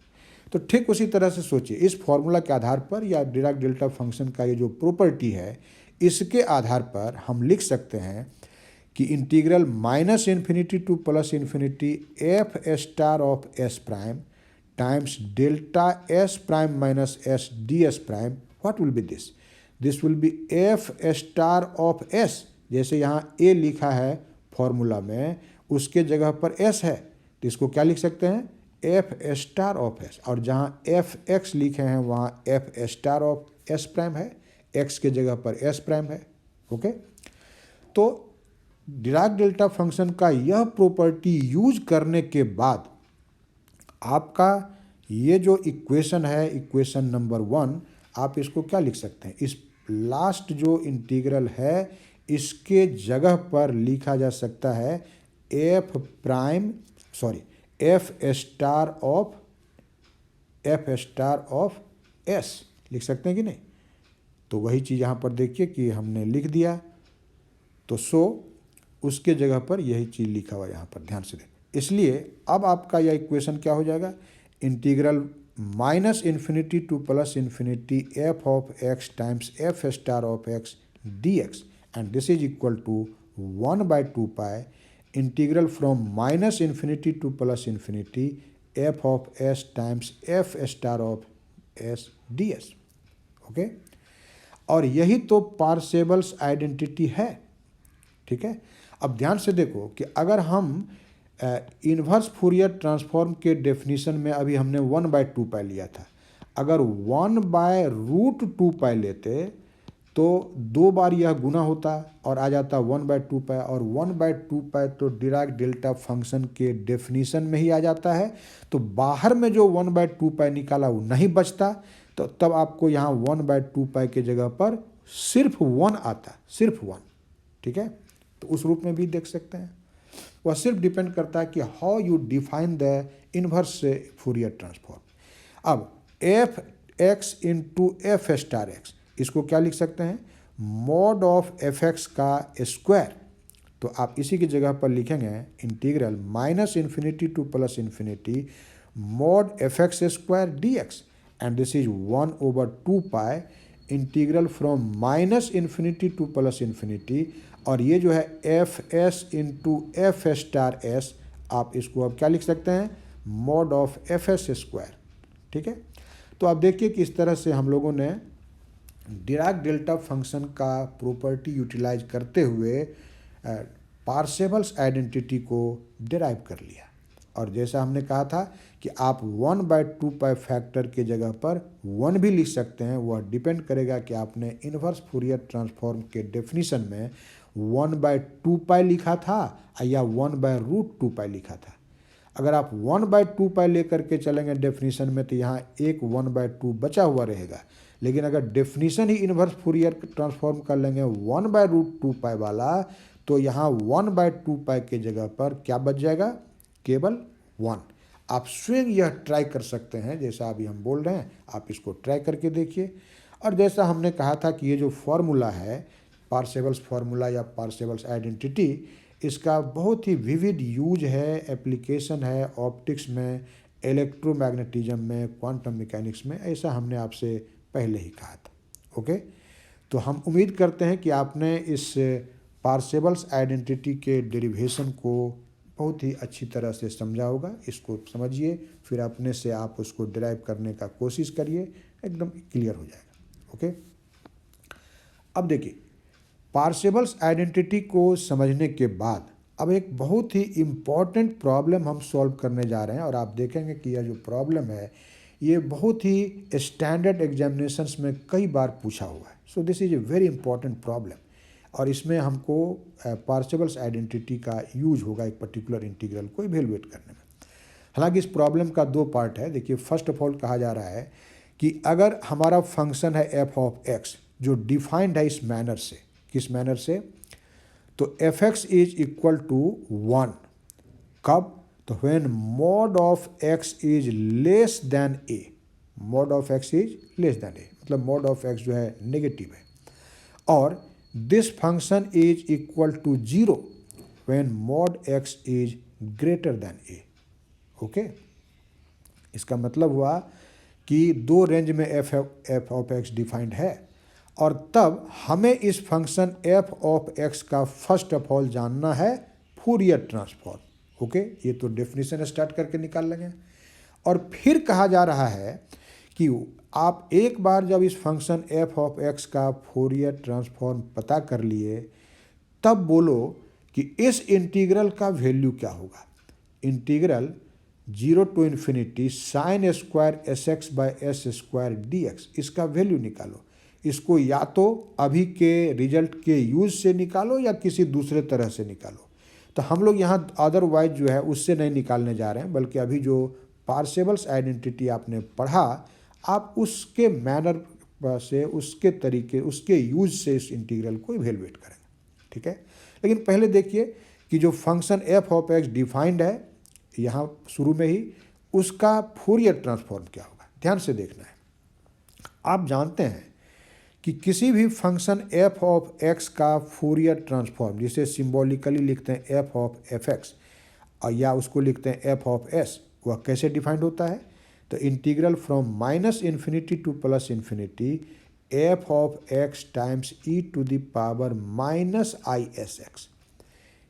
तो ठीक उसी तरह से सोचिए, इस फॉर्मूला के आधार पर या डिराक डेल्टा फंक्शन का ये जो प्रॉपर्टी है, इसके आधार पर हम लिख सकते हैं कि integral minus infinity to plus infinity F star of S prime times delta S prime minus S D S prime, what will be this? This will B F star of S. जैसे यहाँ a लिखा है formula में, उसके जगह पर s है, तो इसको क्या लिख सकते हैं? F star of S. और जहाँ एफ एक्स लिखे हैं वहाँ F star of S prime है, एक्स के जगह पर एस प्राइम है। ओके, तो डिराक डेल्टा फंक्शन का यह प्रॉपर्टी यूज करने के बाद आपका ये जो इक्वेशन है, इक्वेशन नंबर 1, आप इसको क्या लिख सकते हैं? इस लास्ट जो इंटीग्रल है इसके जगह पर लिखा जा सकता है एफ स्टार ऑफ एस लिख सकते हैं कि नहीं? तो वही चीज़ यहाँ पर देखिए कि हमने लिख दिया, तो उसके जगह पर यही चीज़ लिखा हुआ यहाँ पर, ध्यान से देखें। इसलिए अब आपका यह इक्वेशन क्या हो जाएगा? Integral minus infinity to plus infinity F of X times F star of X D x, and this is equal to 1/2 integral from minus infinity to plus infinity F of S times F star of S D S. Okay, और यही तो पार्सेवल्स identity है। ठीक है, अब ध्यान से देखो कि अगर हम इन्वर्स फूरियर ट्रांसफॉर्म के डेफिनेशन में अभी हमने 1/2 लिया था, अगर 1/√2 लेते तो 2 बार यह गुना होता और आ जाता 1/2, और 1/2 तो डिराक डेल्टा फंक्शन के डेफिनेशन में ही आ जाता है। तो बाहर में जो 1/2 निकाला वो नहीं बचता, तो तब आपको यहाँ 1/2 के जगह पर सिर्फ 1 आता, सिर्फ 1। ठीक है, तो उस रूप में भी देख सकते हैं। वह सिर्फ डिपेंड करता है कि how you define the inverse Fourier transform. अब f x into f star x, इसको क्या लिख सकते हैं, मॉड ऑफ एफ एक्स का स्क्वायर। तो आप इसी की जगह पर लिखेंगे integral minus infinity to plus infinity mod f x square D x, and this is 1/2 integral from minus infinity to plus infinity. और ये जो है F s into f star s, आप इसको अब क्या लिख सकते हैं, mod of F S square. ठीक है, तो आप देखिए कि इस तरह से हम लोगों ने डिराक डेल्टा फंक्शन का प्रॉपर्टी यूटिलाइज करते हुए पार्सेवल्स आइडेंटिटी को डिराइव कर लिया। और जैसा हमने कहा था कि आप 1/2 फैक्टर के जगह पर 1 भी लिख सकते हैं, वह डिपेंड करेगा कि आपने इन्वर्स फूरियर ट्रांसफॉर्म के डेफिनेशन में 1/2 लिखा था या 1/√2 लिखा था। अगर आप 1/2 लेकर के चलेंगे डेफिनेशन में तो यहाँ एक 1/2 बचा हुआ रहेगा, लेकिन अगर डेफिनेशन ही इन्वर्स फूरियर ट्रांसफॉर्म कर लेंगे 1/√2 वाला, तो यहाँ 1/2 के जगह पर क्या बच जाएगा, केवल 1। आप स्वयं यह ट्राई कर सकते हैं, जैसा अभी हम बोल रहे हैं आप इसको ट्राई करके देखिए। और जैसा हमने कहा था कि ये जो फॉर्मूला है पार्सेवल्स फार्मूला या पार्सेवल्स आइडेंटिटी, इसका बहुत ही विविड यूज है, एप्लीकेशन है ऑप्टिक्स में, इलेक्ट्रोमैग्नेटिज्म में, क्वांटम मैकेनिक्स में, ऐसा हमने आपसे पहले ही कहा था। ओके, तो हम उम्मीद करते हैं कि आपने इस पार्सेवल्स आइडेंटिटी के डेरिवेशन को बहुत ही अच्छी तरह से समझा होगा। इसको समझिए, फिर अपने से आप उसको डिराइव करने का कोशिश करिए, एकदम क्लियर हो जाएगा। ओके, अब देखिए पार्सेवल्स आइडेंटिटी को समझने के बाद अब एक बहुत ही इम्पॉर्टेंट प्रॉब्लम हम सॉल्व करने जा रहे हैं। और आप देखेंगे कि यह जो प्रॉब्लम है ये बहुत ही स्टैंडर्ड एग्जामिनेशंस में कई बार पूछा हुआ है। So this is a very important problem, और इसमें हमको पार्सेवल्स आइडेंटिटी का यूज होगा एक पर्टिकुलर इंटीग्रल को इवेलुएट करने में। हालांकि इस प्रॉब्लम का 2 पार्ट है। देखिए, फर्स्ट ऑफ ऑल कहा जा रहा है कि अगर हमारा फंक्शन है एफ ऑफ एक्स जो डिफाइंड है इस मैनर से, किस मैनर से, तो f x is equal to 1 कब, तो when mod of x is less than a, mod of x is less than a, मतलब मॉड ऑफ एक्स जो है नेगेटिव है, और this function is equal to 0 when mod x is greater than a. Okay, इसका मतलब हुआ कि 2 range में एफ ऑफ एक्स डिफाइंड है, और तब हमें इस फंक्शन एफ ऑफ एक्स का फर्स्ट ऑफ ऑल जानना है फूरियर ट्रांसफॉर्म। ओके, ये तो डेफिनेशन स्टार्ट करके निकाल लेंगे। और फिर कहा जा रहा है कि आप एक बार जब इस फंक्शन एफ ऑफ एक्स का फूरियर ट्रांसफॉर्म पता कर लिए, तब बोलो कि इस इंटीग्रल का वैल्यू क्या होगा। Integral 0 to infinity sine square S X by S square D X, इसका वैल्यू निकालो। इसको या तो अभी के रिजल्ट के यूज से निकालो या किसी दूसरे तरह से निकालो। तो हम लोग यहाँ अदरवाइज जो है उससे नहीं निकालने जा रहे हैं, बल्कि अभी जो पार्सेवल्स आइडेंटिटी आपने पढ़ा, आप उसके मैनर से, उसके तरीके, उसके यूज से इस इंटीग्रल को इवेलुएट करेंगे। ठीक है, लेकिन पहले देखिए कि जो function f of x defined है यहाँ शुरू में ही, उसका फूरियर ट्रांसफॉर्म क्या होगा, ध्यान से देखना है। आप जानते हैं कि किसी भी फंक्शन एफ ऑफ एक्स का फूरियर ट्रांसफॉर्म, जिसे सिंबॉलिकली लिखते हैं एफ ऑफ एफ एक्स, या उसको लिखते हैं एफ ऑफ एस, वह कैसे डिफाइंड होता है, तो integral from minus infinity to plus infinity F of X times E to the power minus I S X.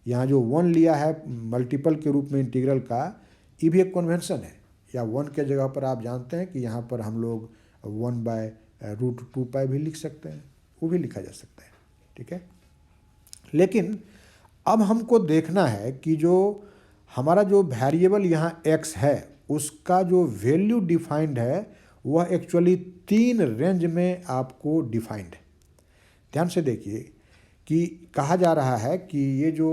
यहाँ जो 1 लिया है मल्टीपल के रूप में इंटीग्रल का, ये भी एक कन्वेंशन है, या 1 के जगह पर आप जानते हैं कि यहाँ पर हम लोग 1/√2 भी लिख सकते हैं, वो भी लिखा जा सकता है। ठीक है, लेकिन अब हमको देखना है कि जो हमारा जो वेरिएबल यहाँ x है उसका जो वैल्यू डिफाइंड है वह एक्चुअली 3 रेंज में आपको डिफाइंड है। ध्यान से देखिए कि कहा जा रहा है कि ये जो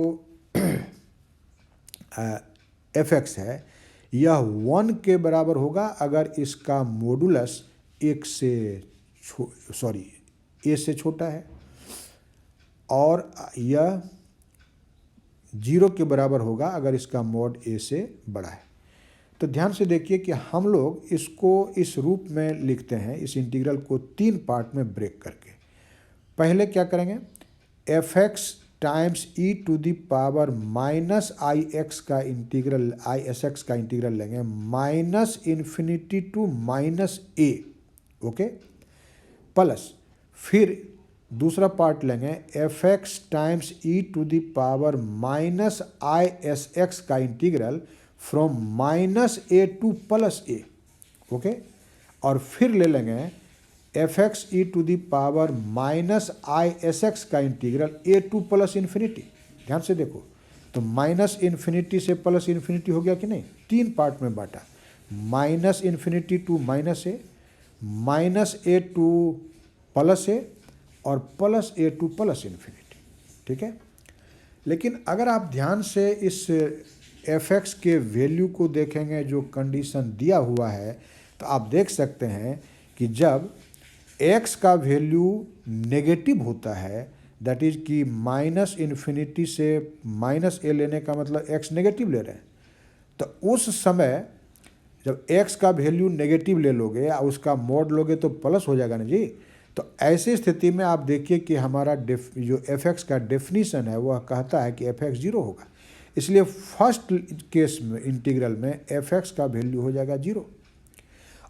एफ एक्स है यह 1 के बराबर होगा अगर इसका मॉडुलस ए से छोटा है, और यह जीरो के बराबर होगा अगर इसका मॉड ए से बड़ा है। तो ध्यान से देखिए कि हम लोग इसको इस रूप में लिखते हैं, इस इंटीग्रल को 3 पार्ट में ब्रेक करके। पहले क्या करेंगे, f x times E to the power minus i x का इंटीग्रल, आई एस एक्स का इंटीग्रल लेंगे minus infinity to minus a, okay, plus फिर दूसरा पार्ट लेंगे f x times E to the power minus I S x का integral from minus a to plus A, okay, और फिर ले लेंगे f x e to the power minus I S x का integral A to plus infinity. ध्यान से देखो, तो माइनस इन्फिनिटी से प्लस इन्फिनिटी हो गया कि नहीं, 3 पार्ट में बांटा, minus infinity to minus a to plus a और plus a to plus infinity, ठीक है। लेकिन अगर आप ध्यान से इस एफ एक्स के वैल्यू को देखेंगे जो कंडीशन दिया हुआ है, तो आप देख सकते हैं कि जब x का वैल्यू नेगेटिव होता है, दैट इज कि माइनस इन्फिनिटी से माइनस ए लेने का मतलब x नेगेटिव ले रहे हैं, तो उस समय जब x का वैल्यू नेगेटिव ले लोगे या उसका मॉड लोगे तो प्लस हो जाएगा ना जी। तो ऐसी स्थिति में आप देखिए कि हमारा जो एफ एक्स का डेफिनीशन है वह कहता है कि एफ एक्स जीरो होगा, इसलिए फर्स्ट केस में इंटीग्रल में एफ एक्स का वैल्यू हो जाएगा जीरो।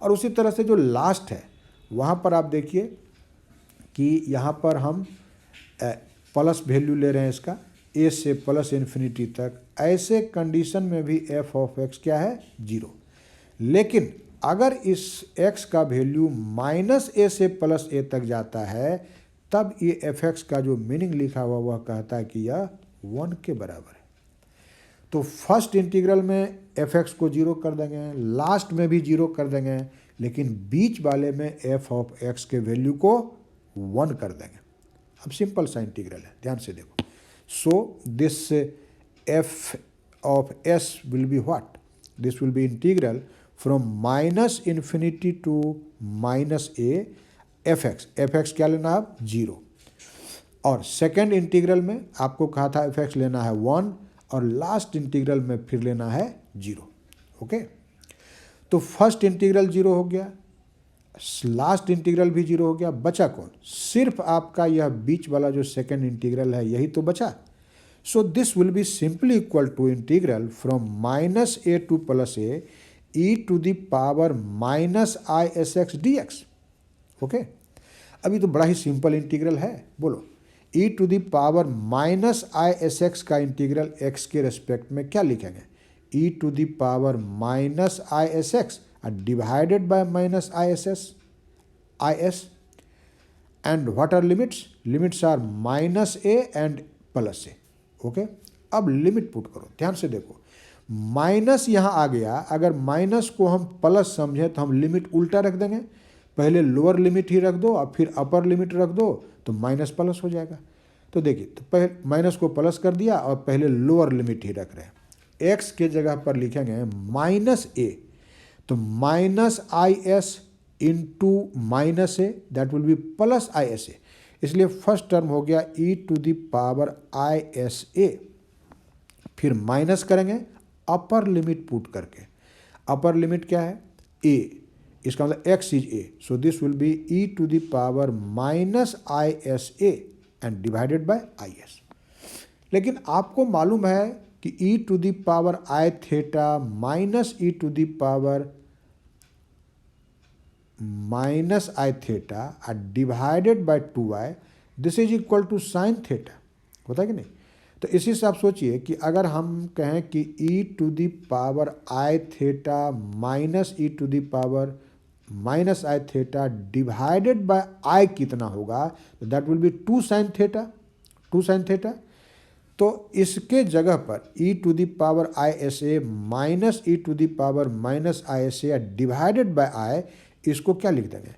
और उसी तरह से जो लास्ट है वहाँ पर आप देखिए कि यहाँ पर हम प्लस वैल्यू ले रहे हैं इसका ए से प्लस इन्फिनिटी तक, ऐसे कंडीशन में भी एफ ऑफ एक्स क्या है, जीरो। लेकिन अगर इस x का वैल्यू माइनस ए से प्लस ए तक जाता है, तब ये एफ एक्स का जो मीनिंग लिखा हुआ वह कहता है कि यह 1 के बराबर है। तो फर्स्ट इंटीग्रल में एफ एक्स को जीरो कर देंगे, लास्ट में भी जीरो कर देंगे, लेकिन बीच वाले में एफ ऑफ एक्स के वैल्यू को 1 कर देंगे। अब सिंपल सा इंटीग्रल है, ध्यान से देखो। So this F of S will be what, this will be integral from minus infinity to minus A F X क्या लेना है, जीरो। और सेकेंड इंटीग्रल में आपको कहा था एफ एक्स लेना है 1, और लास्ट इंटीग्रल में फिर लेना है जीरो, ओके। तो फर्स्ट इंटीग्रल जीरो हो गया, लास्ट इंटीग्रल भी जीरो हो गया, बचा कौन, सिर्फ आपका यह बीच वाला जो सेकेंड इंटीग्रल है यही तो बचा। So this will be simply equal to integral from minus a to plus a e to the power minus I S x D x, okay. अभी तो बड़ा ही सिंपल इंटीग्रल है, बोलो e to the power minus I S x का integral x के respect में क्या लिखेंगे, e to the power minus I S x divided by minus I s and what are limits are minus A and plus A, okay. अब limit put करो, ध्यान से देखो, माइनस यहाँ आ गया, अगर माइनस को हम प्लस समझें तो हम लिमिट उल्टा रख देंगे, पहले लोअर लिमिट ही रख दो और फिर अपर लिमिट रख दो, तो माइनस प्लस हो जाएगा। तो देखिए, तो पहले माइनस को प्लस कर दिया और पहले लोअर लिमिट ही रख रहे हैं, एक्स के जगह पर लिखेंगे माइनस ए, तो minus I s into minus a that will be plus I s a, इसलिए फर्स्ट टर्म हो गया e to the power I s a, फिर माइनस करेंगे अपर लिमिट पुट करके, अपर लिमिट क्या है, ए, इसका मतलब x is a, so this will be e to the power minus I s a and divided by i s. लेकिन आपको मालूम है कि e to the power i theta minus e to the power minus i theta divided by 2y, this is equal to sine theta, होता है कि नहीं। तो इसी से आप सोचिए कि अगर हम कहें कि e to the power i theta minus e to the power minus i theta divided by i कितना होगा, तो that will be 2 sine theta. तो इसके जगह पर e to the power I s a minus e to the power minus I s A divided by i, इसको क्या लिख देंगे,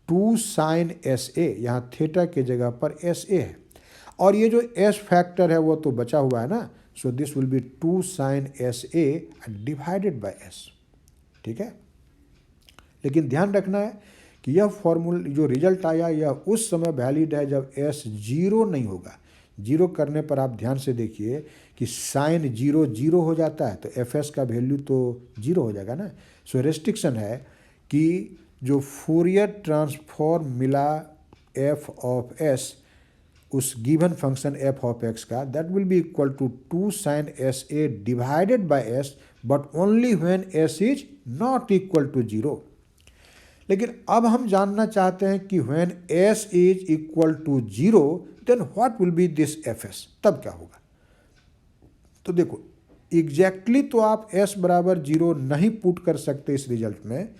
2 साइन एस ए, यहाँ थीटा के जगह पर एस ए है, और ये जो एस फैक्टर है वो तो बचा हुआ है ना, so this will be 2 sine S A divided by S, ठीक है। लेकिन ध्यान रखना है कि यह फॉर्मूला जो रिजल्ट आया यह उस समय वैलिड है जब एस जीरो नहीं होगा, जीरो करने पर आप ध्यान से देखिए कि साइन जीरो जीरो हो जाता है, तो एफ एस का वैल्यू तो जीरो हो जाएगा ना। सो रेस्ट्रिक्शन है कि जो फूरियर ट्रांसफॉर्म मिला एफ ऑफ एस उस given function f of x का, that will be equal to 2 sine S A divided by s, but only when s is not equal to zero. लेकिन अब हम जानना चाहते हैं कि when s is equal to zero then what will be this F S, तब क्या होगा। तो देखो एग्जैक्टली तो आप एस बराबर जीरो नहीं पुट कर सकते इस रिजल्ट में,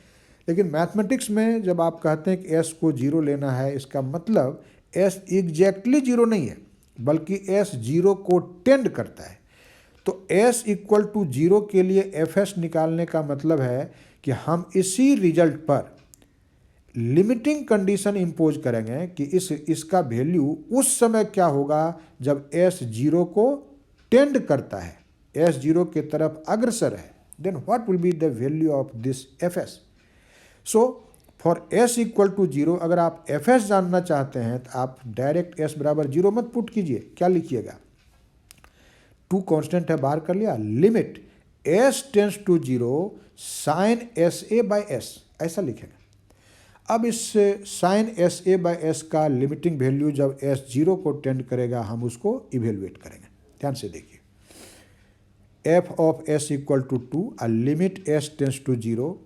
लेकिन मैथमेटिक्स में जब आप कहते हैं कि एस को जीरो लेना है, इसका मतलब एस एग्जैक्टली जीरो नहीं है बल्कि एस जीरो को टेंड करता है। तो एस इक्वल टू जीरो के लिए एफ एस निकालने का मतलब है कि हम इसी रिजल्ट पर लिमिटिंग कंडीशन इंपोज करेंगे कि इसका वैल्यू उस समय क्या होगा जब एस जीरो को टेंड करता है, एस जीरो के तरफ अग्रसर है, then what will be the value of this F S. So for S equal to zero अगर आप एफ एस जानना चाहते हैं तो आप डायरेक्ट एस बराबर जीरो मत पुट कीजिए, क्या लिखिएगा, टू कांस्टेंट है बाहर कर लिया, limit S tends to zero sine S A by S, ऐसा लिखेगा। अब इस sine S A by S का लिमिटिंग वैल्यू जब एस जीरो को टेंड करेगा हम उसको इवेलुएट करेंगे। ध्यान से देखिए, F of s equal to two, uh limit S tends to zero,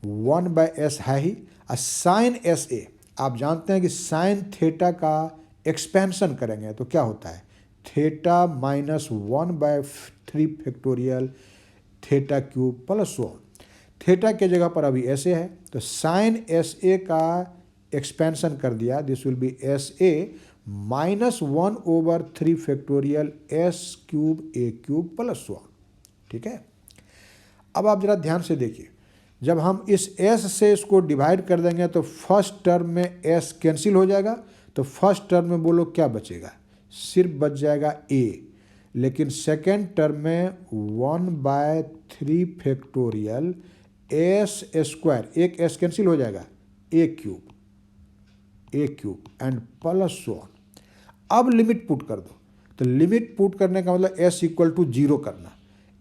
1 by s है ही, अ साइन एस ए, आप जानते हैं कि साइन थीटा का एक्सपेंशन करेंगे तो क्या होता है, theta minus 1 by 3 factorial theta cube plus 1, theta के जगह पर अभी एस ए है तो साइन एस ए का एक्सपेंशन कर दिया, this will B S a minus 1 over 3 factorial S cube A cube plus 1। ठीक है, अब आप जरा ध्यान से देखिए, जब हम इस s से इसको डिवाइड कर देंगे तो फर्स्ट टर्म में s कैंसिल हो जाएगा, तो फर्स्ट टर्म में बोलो क्या बचेगा, सिर्फ बच जाएगा a, लेकिन सेकेंड टर्म में 1 बाय 3 फैक्टोरियल एस स्क्वायर, एक s कैंसिल हो जाएगा, ए क्यूब एंड प्लस 1। अब लिमिट पुट कर दो, तो लिमिट पुट करने का मतलब s इक्वल टू जीरो करना,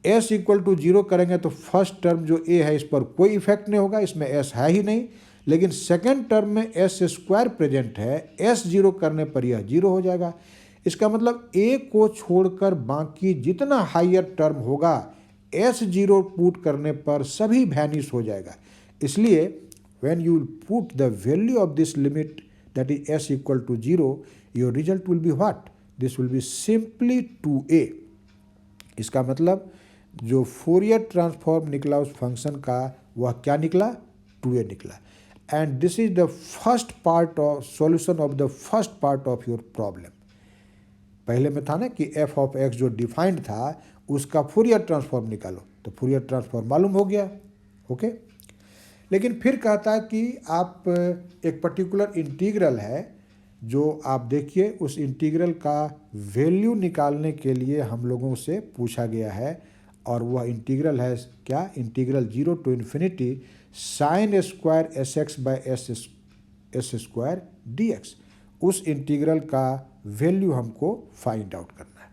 s इक्वल टू जीरो करेंगे तो फर्स्ट टर्म जो a है इस पर कोई इफेक्ट नहीं होगा, इसमें s है ही नहीं, लेकिन सेकेंड टर्म में s स्क्वायर प्रेजेंट है, s जीरो करने पर यह जीरो हो जाएगा। इसका मतलब a को छोड़कर बाकी जितना हायर टर्म होगा s जीरो पुट करने पर सभी वैनिश हो जाएगा। इसलिए when you put the value of this limit that is s equal to zero, your result will be what, this will be simply 2a। इसका मतलब जो फोरियर ट्रांसफॉर्म निकला उस फंक्शन का वह क्या निकला, 2a निकला। And this is the first part of solution of the first part of your problem. पहले में था ना कि एफ ऑफ एक्स जो डिफाइंड था उसका फोरियर ट्रांसफॉर्म निकालो, तो फोरियर ट्रांसफॉर्म मालूम हो गया, ओके। लेकिन फिर कहता है कि आप एक पर्टिकुलर इंटीग्रल है जो आप देखिए, उस इंटीग्रल का वैल्यू निकालने के लिए हम लोगों से पूछा गया है, और वह इंटीग्रल है क्या, integral 0 to infinity sine square S x by s square D x. उस इंटीग्रल का वैल्यू हमको फाइंड आउट करना है।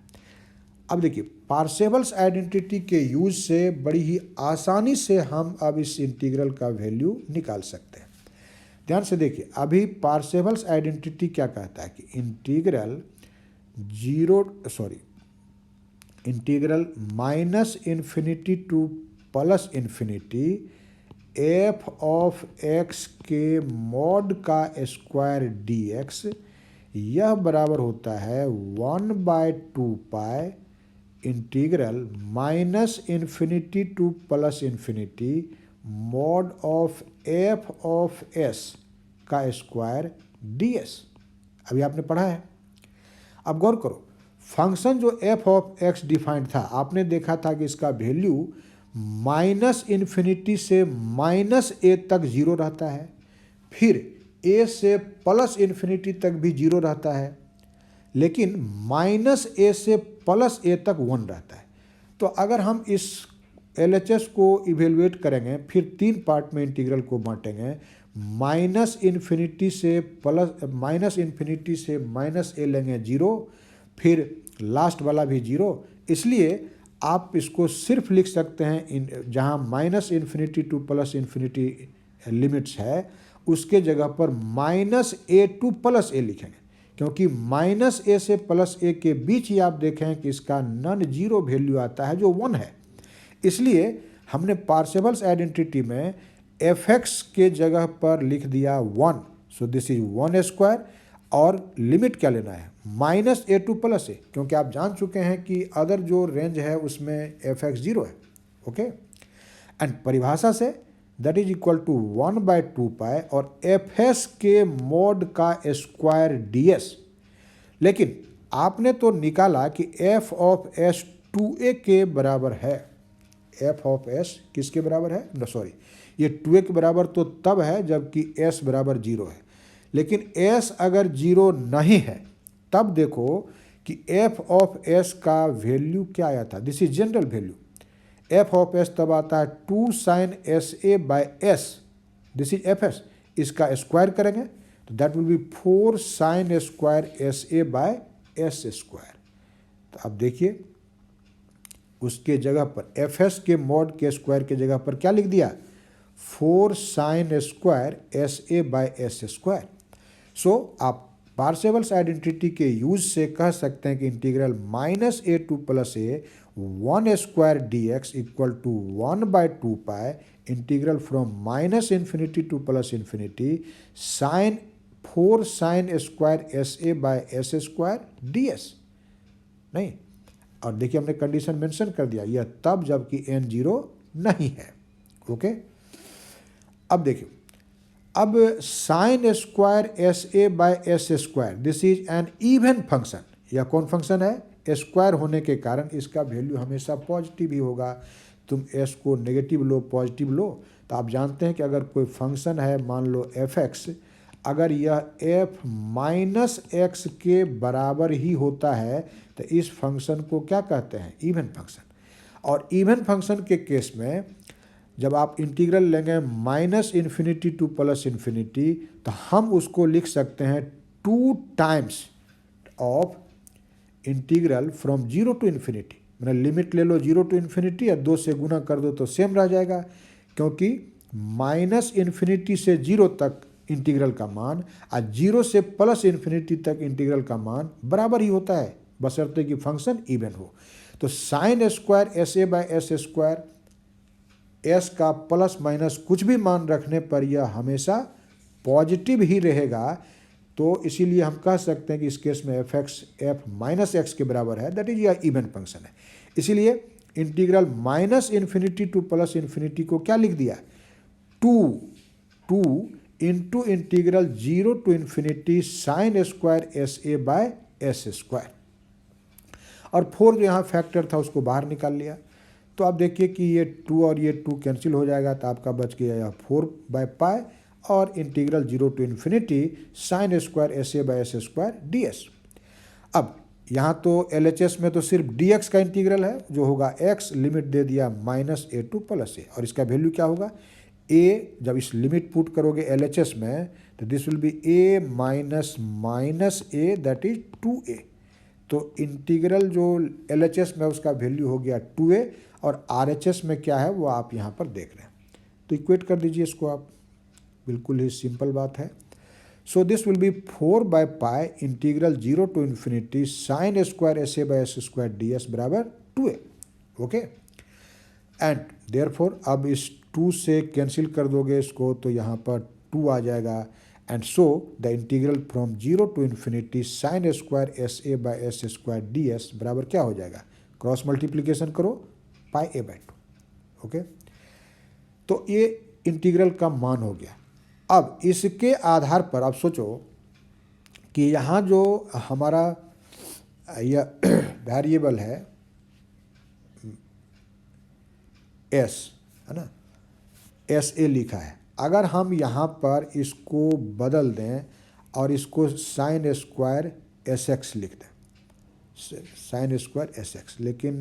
अब देखिए, पार्सेवल्स आइडेंटिटी के यूज से बड़ी ही आसानी से हम अब इस इंटीग्रल का वैल्यू निकाल सकते हैं। ध्यान से देखिए, अभी पार्सेवल्स आइडेंटिटी क्या कहता है कि integral minus infinity to plus infinity F of x के मॉड का स्क्वायर डी एक्स, यह बराबर होता है 1 by 2 pi integral minus infinity to plus infinity mod of F of s का स्क्वायर डी एस। अभी आपने पढ़ा है। अब गौर करो, फंक्शन जो एफ ऑफ एक्स डिफाइंड था, आपने देखा था कि इसका वैल्यू माइनस इन्फिनिटी से माइनस ए तक जीरो रहता है, फिर ए से प्लस इन्फिनिटी तक भी जीरो रहता है, लेकिन माइनस ए से प्लस ए तक 1 रहता है। तो अगर हम इस LHS को इवेलुएट करेंगे, फिर 3 पार्ट में इंटीग्रल को बांटेंगे, माइनस इन्फिनिटी से माइनस ए लेंगे 0, फिर लास्ट वाला भी 0, इसलिए आप इसको सिर्फ लिख सकते हैं जहाँ minus infinity to plus infinity limits है उसके जगह पर -a टू +a लिखेंगे, क्योंकि -a से +a के बीच ही आप देखें कि इसका नॉन जीरो वैल्यू आता है जो 1 है। इसलिए हमने पार्सेवल्स आइडेंटिटी में fx के जगह पर लिख दिया 1, सो दिस इज 1² और लिमिट क्या लेना है -a टू +a, क्योंकि आप जान चुके हैं कि अदर जो रेंज है उसमें fx 0 है। ओके, एंड परिभाषा say that is equal to 1/2 और fs के मॉड का स्क्वायर ds। लेकिन आपने तो निकाला कि f ऑफ s 2a के बराबर है। f ऑफ s किसके बराबर है? सॉरी, ये 2a के बराबर तो तब है जबकि s बराबर 0 है, लेकिन s अगर 0 नहीं है तब देखो कि f ऑफ s का वैल्यू क्या आया था। This is general value. f of s तब आता है 2 sin sa/s, this is fs, इसका स्क्वायर करेंगे तो that will B 4 sin square sa/s²। तो अब देखिए उसके जगह पर fs के मॉड के स्क्वायर के जगह पर क्या लिख दिया 4 sin स्क्वायर sa/s²। सो आप पार्सेवल्स आइडेंटिटी के यूज से कह सकते हैं कि integral -a to +a 1² dx equal to 1/2 integral from -infinity to +infinity sin 4 sin square sa/s² ds। नहीं, और देखिए हमने कंडीशन मेंशन कर दिया, यह तब जबकि n 0 नहीं है। ओके, अब देखिए, अब sin square sa/s², this is an even function. यह कौन फंक्शन है? स्क्वायर होने के कारण इसका वैल्यू हमेशा पॉजिटिव ही होगा। तुम s को नेगेटिव लो पॉजिटिव लो, तो आप जानते हैं कि अगर कोई फंक्शन है मान लो fx, अगर यह f -x के बराबर ही होता है तो इस फंक्शन को क्या कहते हैं? Even function. और इवन फंक्शन के केस में जब आप इंटीग्रल लेंगे -इन्फिनिटी टू +इन्फिनिटी तो हम उसको लिख सकते हैं 2 times of integral from 0 to infinity. मतलब लिमिट ले लो 0 टू इन्फिनिटी और 2 से गुना कर दो तो सेम रह जाएगा, क्योंकि -इन्फिनिटी से 0 तक इंटीग्रल का मान और 0 से +इन्फिनिटी तक इंटीग्रल का मान बराबर ही होता है, बशर्ते कि फंक्शन इवन हो। तो sin स्क्वायर sa/s², s का प्लस माइनस कुछ भी मान रखने पर यह हमेशा पॉजिटिव ही रहेगा। तो इसीलिए हम कह सकते हैं कि इस केस में fx f-x के बराबर है, दैट इज यह इवन फंक्शन है। इसीलिए इंटीग्रल -इन्फिनिटी टू +इन्फिनिटी को क्या लिख दिया 2 into integral 0 to infinity sin square sa/s²। और 4 जो यहाँ फैक्टर था उसको बाहर निकाल लिया, तो आप देखिए कि ये 2 और ये 2 कैंसिल हो जाएगा, तो आपका बच गया यह 4/π और integral 0 to infinity sin square sa/s² ds। अब यहाँ तो LHS में तो सिर्फ dx का इंटीग्रल है जो होगा x, लिमिट दे दिया -a टू +a, और इसका वैल्यू क्या होगा a। जब इस लिमिट पुट करोगे LHS में तो this will B a minus a, that is 2a। तो इंटीग्रल जो LHS में उसका वैल्यू हो गया 2a और RHS में क्या है वो आप यहाँ पर देख रहे हैं। तो इक्वेट कर दीजिए इसको आप, बिल्कुल ही सिंपल बात है। So this will be 4/π integral 0 to infinity sin square sa/s² ds बराबर 2a। ओके, एंड देयरफॉर अब इस 2 से कैंसिल कर दोगे इसको तो यहाँ पर 2 आ जाएगा, and so the integral from 0 to infinity sin square sa/s² ds बराबर क्या हो जाएगा, क्रॉस मल्टीप्लीकेशन करो πa/2। ओके, तो ये इंटीग्रल का मान हो गया। अब इसके आधार पर आप सोचो कि यहाँ जो हमारा यह वेरिएबल है s है ना, sa लिखा है, अगर हम यहाँ पर इसको बदल दें और इसको sin स्क्वायर sx लिख दें, sin स्क्वायर sx, लेकिन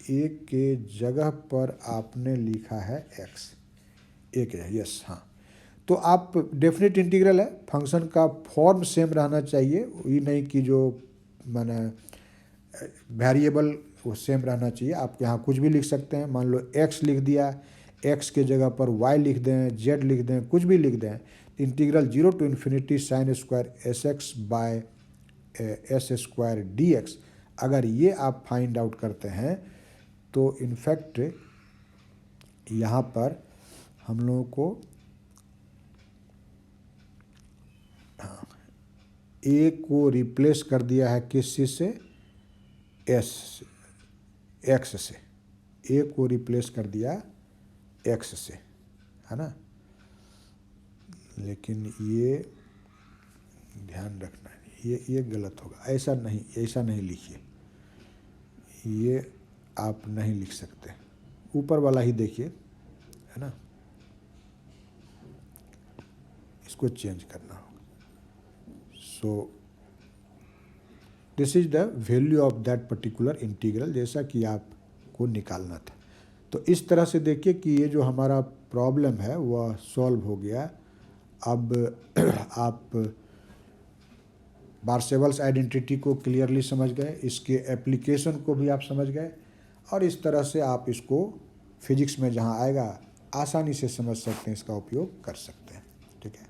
a के जगह पर आपने लिखा है x, a के, यस हाँ, तो आप डेफिनेट इंटीग्रल है, फंक्शन का फॉर्म सेम रहना चाहिए, ये नहीं कि जो माने वेरिएबल वो सेम रहना चाहिए। आप यहाँ कुछ भी लिख सकते हैं, मान लो x लिख दिया, x के जगह पर y लिख दें, z लिख दें, कुछ भी लिख दें। Integral 0 to infinity sine square S x by s square D x, अगर ये आप फाइंड आउट करते हैं तो इनफैक्ट यहाँ पर हम लोगों को ए को रिप्लेस कर दिया है किस चीज़ से, एस एक्स से, ए को रिप्लेस कर दिया एक्स से, है ना। लेकिन ये ध्यान रखना, ये गलत होगा, ऐसा नहीं लिखिए, ये आप नहीं लिख सकते, ऊपर वाला ही देखिए, है ना, इसको चेंज करना होगा। So this is the value of that particular integral, जैसा कि आपको निकालना था। तो इस तरह से देखिए कि ये जो हमारा प्रॉब्लम है वह सॉल्व हो गया। अब आप पार्सेवल्स आइडेंटिटी को क्लियरली समझ गए, इसके एप्लीकेशन को भी आप समझ गए, और इस तरह से आप इसको फिजिक्स में जहाँ आएगा आसानी से समझ सकते हैं, इसका उपयोग कर सकते हैं। ठीक है।